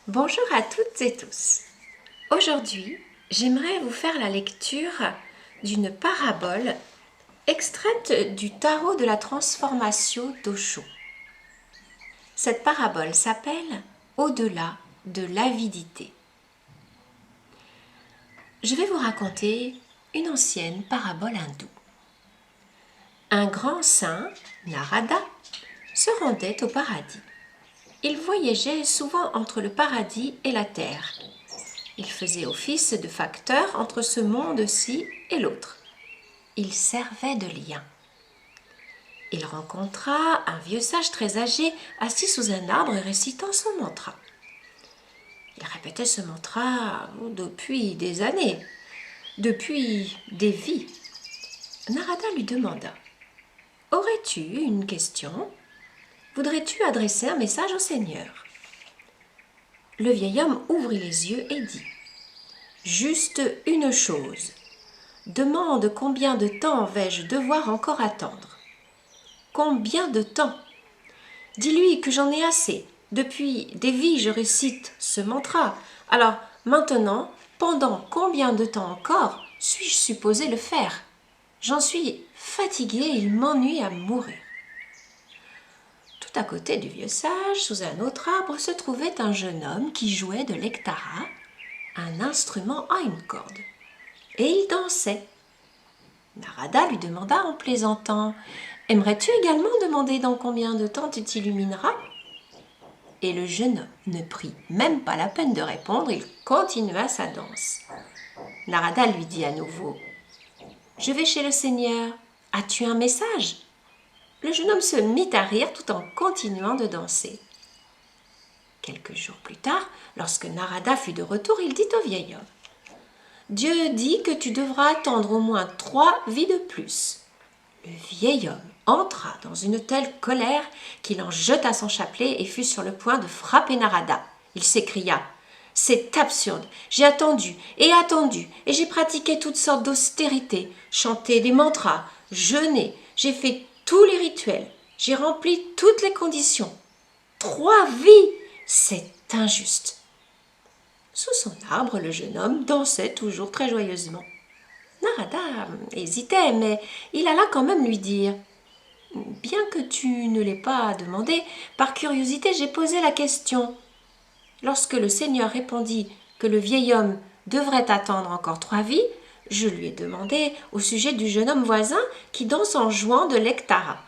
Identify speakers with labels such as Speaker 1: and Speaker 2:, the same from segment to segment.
Speaker 1: Bonjour à toutes et tous. Aujourd'hui, j'aimerais vous faire la lecture d'une parabole extraite du tarot de la transformation d'Osho. Cette parabole s'appelle « Au-delà de l'avidité ». Je vais vous raconter une ancienne parabole hindoue. Un grand saint, Narada, se rendait au paradis. Il voyageait souvent entre le paradis et la terre. Il faisait office de facteur entre ce monde-ci et l'autre. Il servait de lien. Il rencontra un vieux sage très âgé assis sous un arbre et récitant son mantra. Il répétait ce mantra depuis des années, depuis des vies. Narada lui demanda « Aurais-tu une question ? Voudrais-tu adresser un message au Seigneur ?» Le vieil homme ouvrit les yeux et dit « Juste une chose. Demande combien de temps vais-je devoir encore attendre ? Combien de temps ? Dis-lui que j'en ai assez. Depuis des vies, je récite ce mantra. Alors, maintenant, pendant combien de temps encore suis-je supposé le faire ? J'en suis fatiguée, il m'ennuie à mourir. » Tout à côté du vieux sage, sous un autre arbre, se trouvait un jeune homme qui jouait de l'ektara, un instrument à une corde. Et il dansait. Narada lui demanda en plaisantant « Aimerais-tu également demander dans combien de temps tu t'illumineras ?» Et le jeune homme ne prit même pas la peine de répondre, il continua sa danse. Narada lui dit à nouveau « Je vais chez le Seigneur, as-tu un message ?» Le jeune homme se mit à rire tout en continuant de danser. Quelques jours plus tard, lorsque Narada fut de retour, il dit au vieil homme « Dieu dit que tu devras attendre au moins 3 vies de plus. » Le vieil homme entra dans une telle colère qu'il en jeta son chapelet et fut sur le point de frapper Narada. Il s'écria « C'est absurde, j'ai attendu et j'ai pratiqué toutes sortes d'austérités, chanté des mantras, jeûné, j'ai fait tous les rituels, j'ai rempli toutes les conditions. 3 vies, c'est injuste. » Sous son arbre, le jeune homme dansait toujours très joyeusement. Narada hésitait, mais il alla quand même lui dire « Bien que tu ne l'aies pas demandé, par curiosité j'ai posé la question. » Lorsque le Seigneur répondit que le vieil homme devrait attendre encore 3 vies, je lui ai demandé au sujet du jeune homme voisin qui danse en jouant de l'ektara.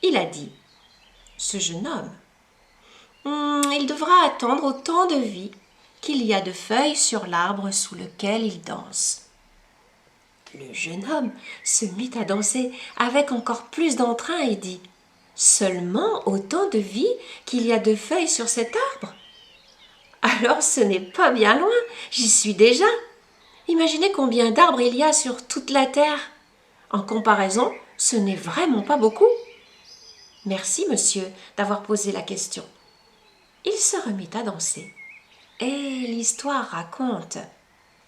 Speaker 1: Il a dit « Ce jeune homme, il devra attendre autant de vies qu'il y a de feuilles sur l'arbre sous lequel il danse. » Le jeune homme se mit à danser avec encore plus d'entrain et dit « Seulement autant de vies qu'il y a de feuilles sur cet arbre ? Alors ce n'est pas bien loin, j'y suis déjà. Imaginez combien d'arbres il y a sur toute la terre. En comparaison, ce n'est vraiment pas beaucoup. Merci, monsieur, d'avoir posé la question. » Il se remit à danser. Et l'histoire raconte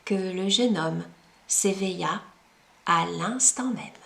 Speaker 1: que le jeune homme s'éveilla à l'instant même.